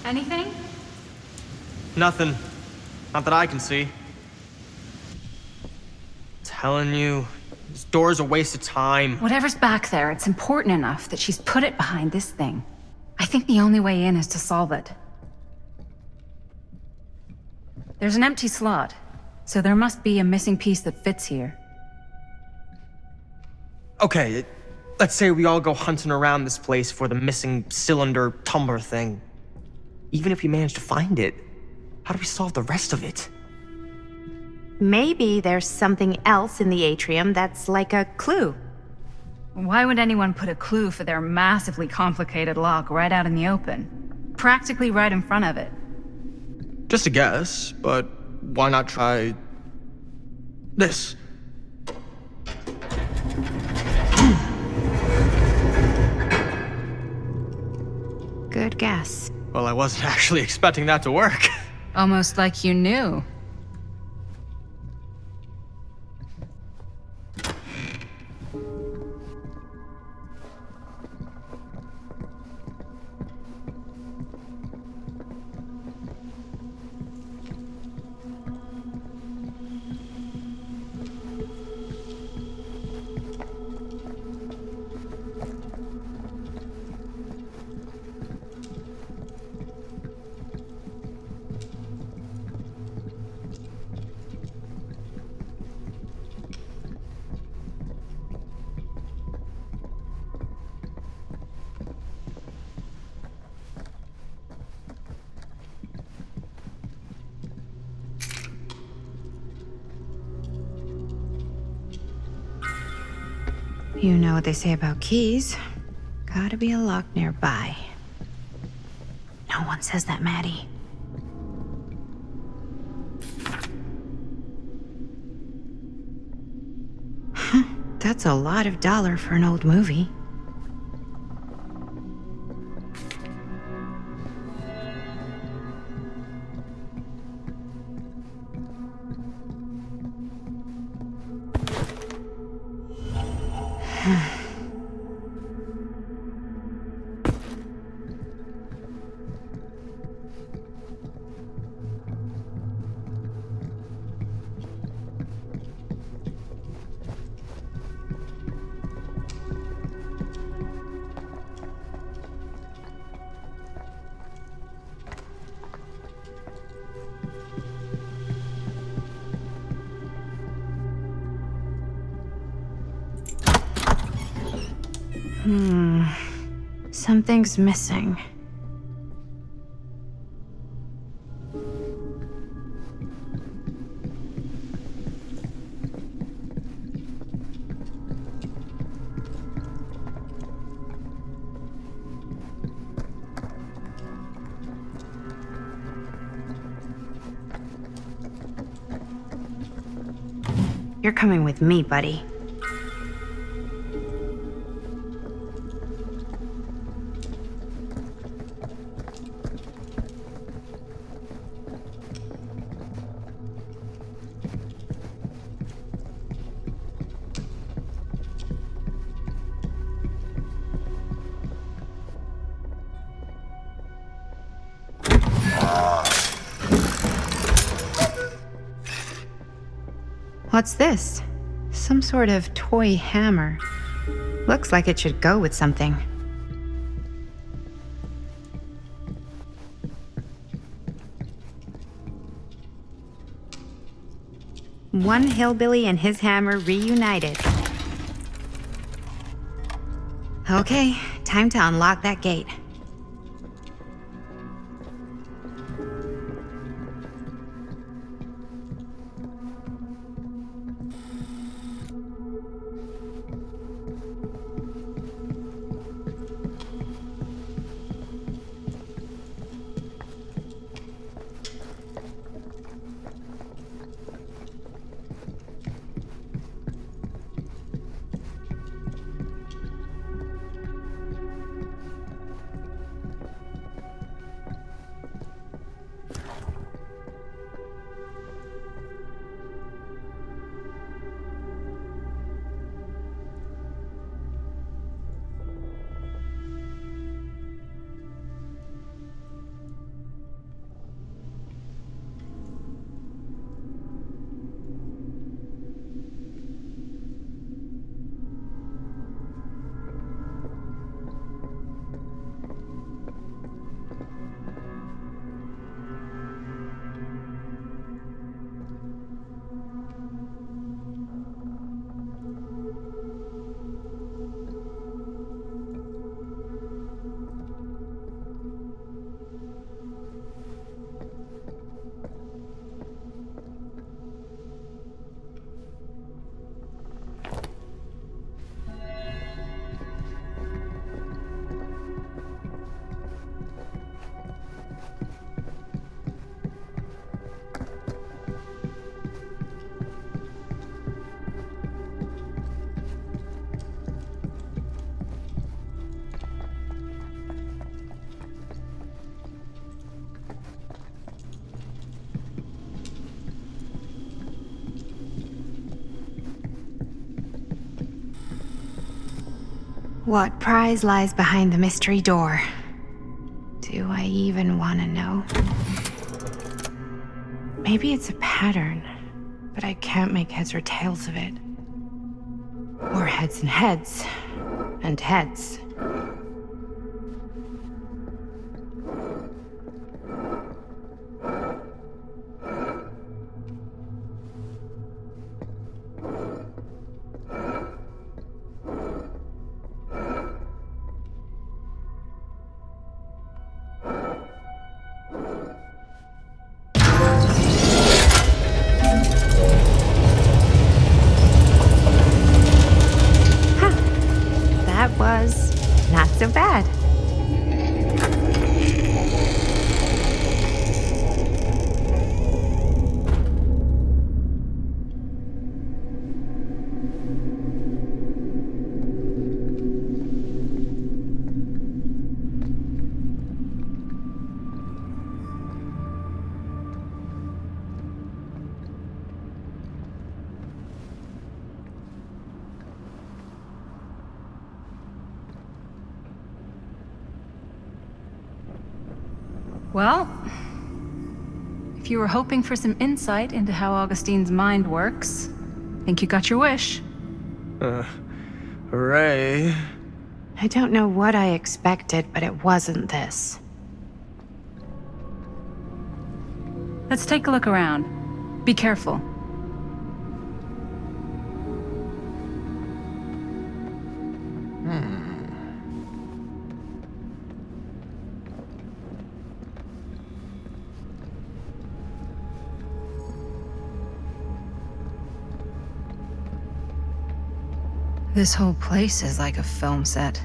Anything? Nothing. Not that I can see. Telling you, this door's a waste of time. Whatever's back there, it's important enough that she's put it behind this thing. I think the only way in is to solve it. There's an empty slot, so there must be a missing piece that fits here. Okay, let's say we all go hunting around this place for the missing cylinder tumbler thing. Even if we manage to find it, how do we solve the rest of it? Maybe there's something else in the atrium that's like a clue. Why would anyone put a clue for their massively complicated lock right out in the open? Practically right in front of it. Just a guess, but why not try this? Good guess. Well, I wasn't actually expecting that to work. Almost like you knew. You know what they say about keys. Gotta be a lock nearby. No one says that, Maddie. That's a lot of dollar for an old movie. Something's missing. You're coming with me, buddy. What's this? Some sort of toy hammer. Looks like it should go with something. One hillbilly and his hammer reunited. Okay, time to unlock that gate. What prize lies behind the mystery door? Do I even want to know? Maybe it's a pattern, but I can't make heads or tails of it. Or heads and heads, and heads. That was not so bad. Well, if you were hoping for some insight into how Augustine's mind works, I think you got your wish. Hooray. I don't know what I expected, but it wasn't this. Let's take a look around. Be careful. This whole place is like a film set.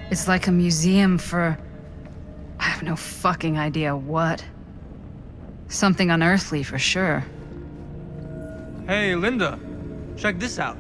It's like a museum for... I have no fucking idea what. Something unearthly for sure. Hey, Linda. Check this out.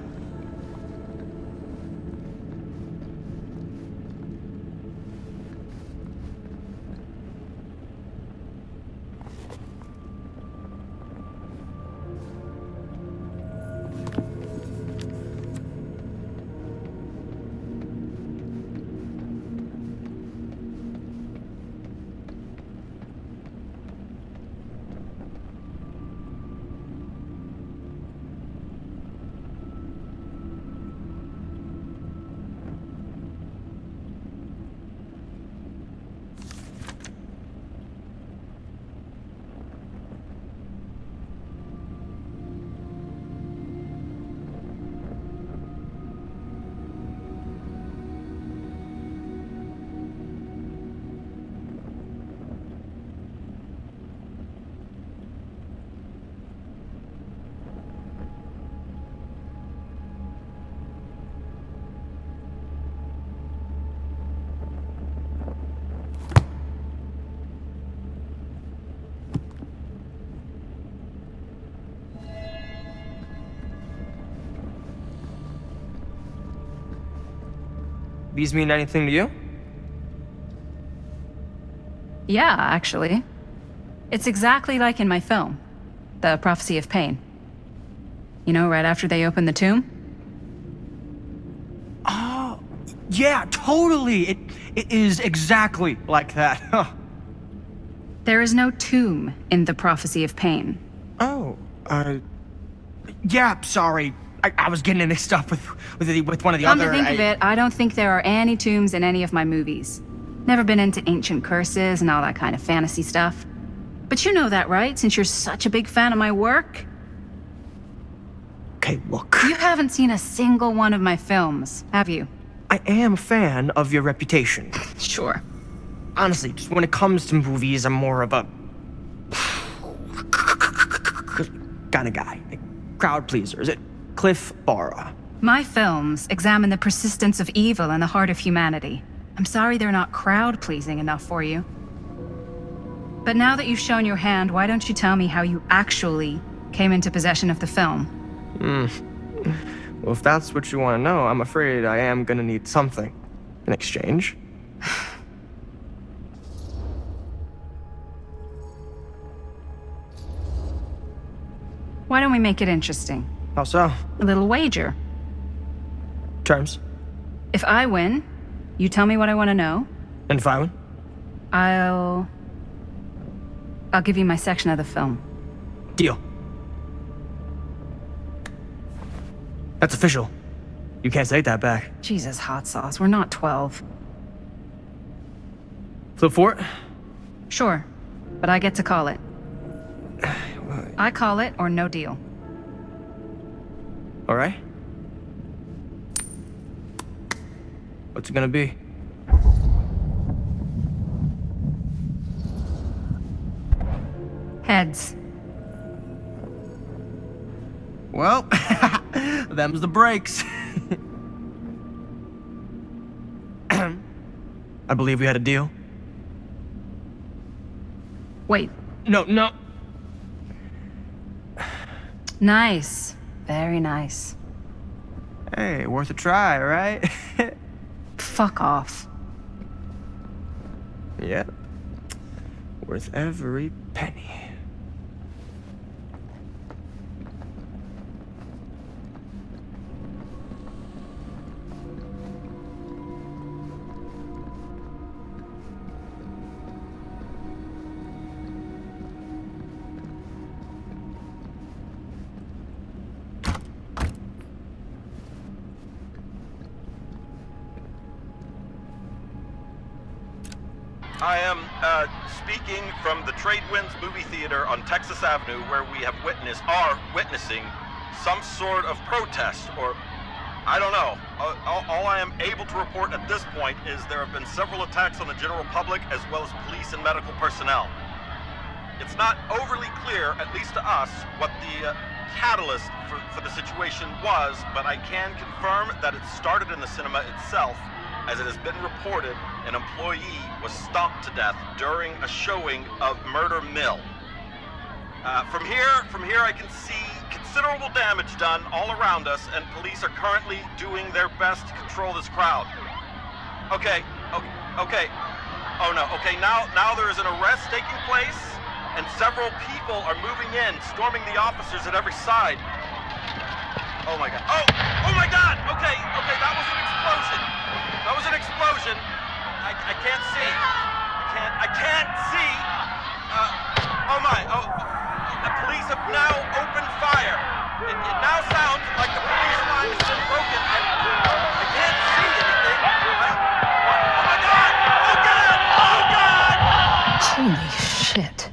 These mean anything to you? Yeah, actually. It's exactly like in my film, The Prophecy of Pain. You know, right after they open the tomb? Oh, yeah, totally. It is exactly like that. Huh. There is no tomb in The Prophecy of Pain. Oh, yeah, sorry. I was getting mixed up with one of the Come other... to think of it, I don't think there are any tombs in any of my movies. Never been into ancient curses and all that kind of fantasy stuff. But you know that, right? Since you're such a big fan of my work? Okay, look. You haven't seen a single one of my films, have you? I am a fan of your reputation. Sure. Honestly, just when it comes to movies, I'm more of a... kind of guy. Crowd pleaser. Is it Cliff Barra? My films examine the persistence of evil in the heart of humanity. I'm sorry they're not crowd-pleasing enough for you. But now that you've shown your hand, why don't you tell me how you actually came into possession of the film? Well, if that's what you want to know, I'm afraid I am gonna need something. in exchange. Why don't we make it interesting? How so? A little wager. Terms? If I win, you tell me what I want to know. And if I win? I'll give you my section of the film. Deal. That's official. You can't take that back. Jesus, hot sauce. We're not 12. Flip for it? Sure, but I get to call it. I call it or no deal. All right. What's it gonna be? Heads. Well, them's the breaks. I believe we had a deal. Wait. No. Nice. Very nice. Hey, worth a try, right? Fuck off. Yeah. Worth every penny. I am speaking from the Tradewinds movie theater on Texas Avenue, where we are witnessing some sort of protest, or I don't know. All I am able to report at this point is there have been several attacks on the general public as well as police and medical personnel. It's not overly clear, at least to us, what the catalyst for the situation was, but I can confirm that it started in the cinema itself. As it has been reported, an employee was stomped to death during a showing of Murder Mill. From here I can see considerable damage done all around us, and police are currently doing their best to control this crowd. Okay. Oh no, okay, now there is an arrest taking place, and several people are moving in, storming the officers at every side. Oh my god. Oh my god! Okay, that was an explosion. That was an explosion. I can't see. I can't see. The police have now opened fire. It now sounds like the police line has been broken, and I can't see anything. Oh my god! Oh god! Holy shit.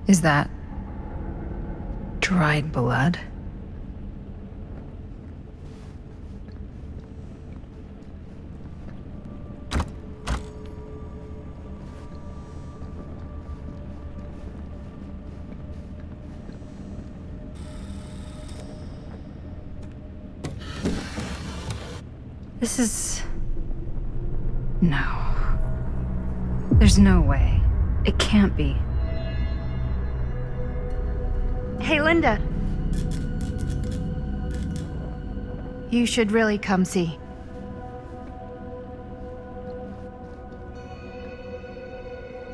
Is that dried blood? This is... No. There's no way. It can't be. Hey, Linda. You should really come see.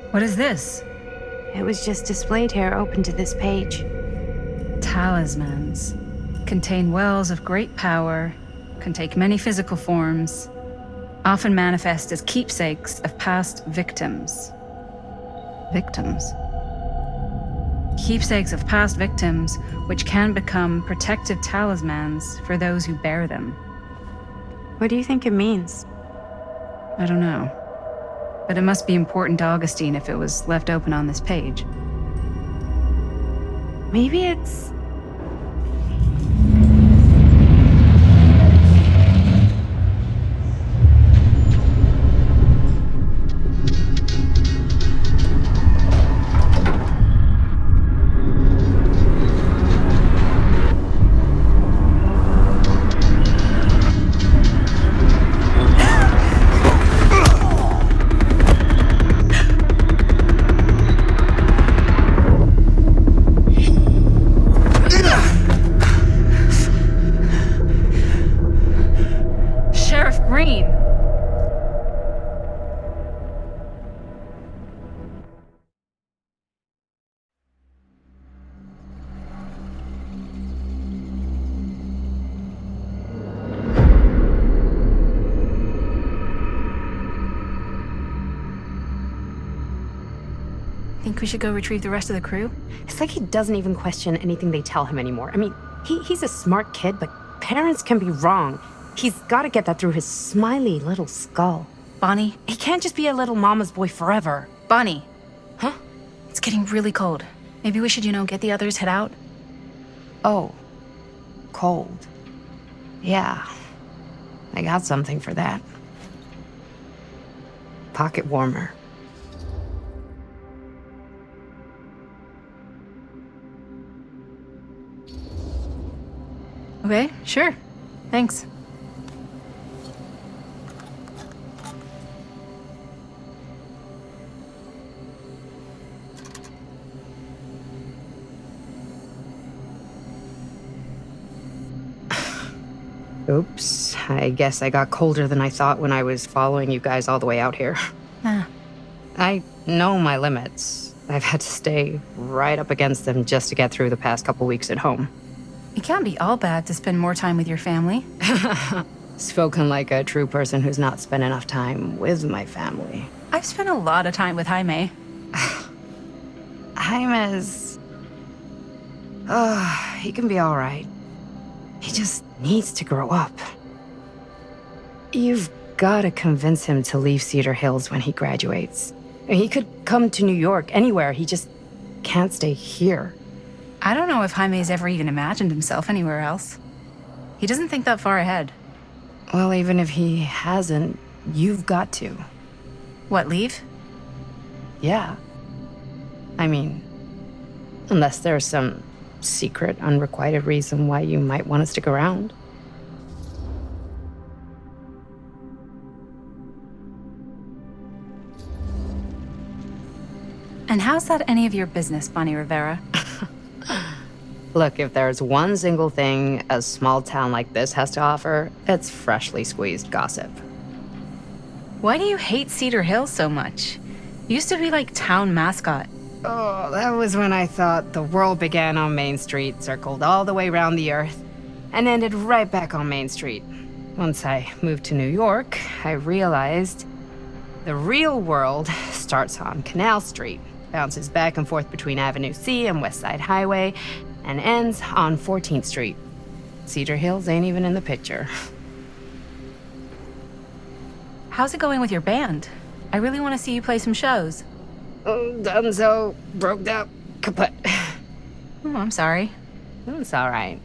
What is this? It was just displayed here, open to this page. Talismans. Contain wells of great power, can take many physical forms, often manifest as keepsakes of past victims. Victims? Keepsakes of past victims, which can become protective talismans for those who bear them. What do you think it means? I don't know. But it must be important to Augustine if it was left open on this page. Maybe it's... mean? Think we should go retrieve the rest of the crew? It's like he doesn't even question anything they tell him anymore. I mean, he's a smart kid, but parents can be wrong. He's got to get that through his smiley little skull. Bonnie? He can't just be a little mama's boy forever. Bonnie! Huh? It's getting really cold. Maybe we should, get the others, head out? Oh. Cold. Yeah. I got something for that. Pocket warmer. Okay, sure. Thanks. Oops. I guess I got colder than I thought when I was following you guys all the way out here. Ah. I know my limits. I've had to stay right up against them just to get through the past couple weeks at home. It can't be all bad to spend more time with your family. Spoken like a true person who's not spent enough time with my family. I've spent a lot of time with Jaime. Jaime's... he can be all right. He just needs to grow up. You've got to convince him to leave Cedar Hills when he graduates. He could come to New York, anywhere. He just can't stay here. I don't know if Jaime's ever even imagined himself anywhere else. He doesn't think that far ahead. Well, even if he hasn't, you've got to. What, leave? Yeah. I mean, unless there's some secret, unrequited reason why you might want to stick around. And how's that any of your business, Bonnie Rivera? Look, if there's one single thing a small town like this has to offer, it's freshly squeezed gossip. Why do you hate Cedar Hills so much? You used to be like town mascot. Oh, that was when I thought the world began on Main Street, circled all the way around the earth, and ended right back on Main Street. Once I moved to New York, I realized the real world starts on Canal Street, bounces back and forth between Avenue C and West Side Highway, and ends on 14th Street. Cedar Hills ain't even in the picture. How's it going with your band? I really want to see you play some shows. Oh, done so, broke up, kaput. Oh, I'm sorry. It's all right.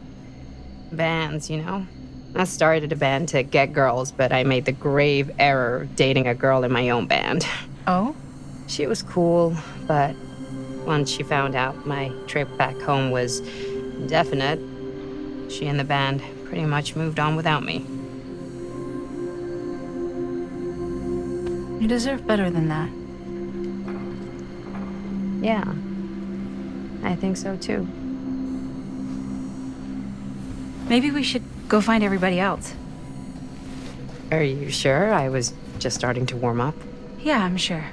Bands, I started a band to get girls, but I made the grave error of dating a girl in my own band. Oh? She was cool, but once she found out my trip back home was indefinite, she and the band pretty much moved on without me. You deserve better than that. Yeah, I think so too. Maybe we should go find everybody else. Are you sure? I was just starting to warm up. Yeah, I'm sure.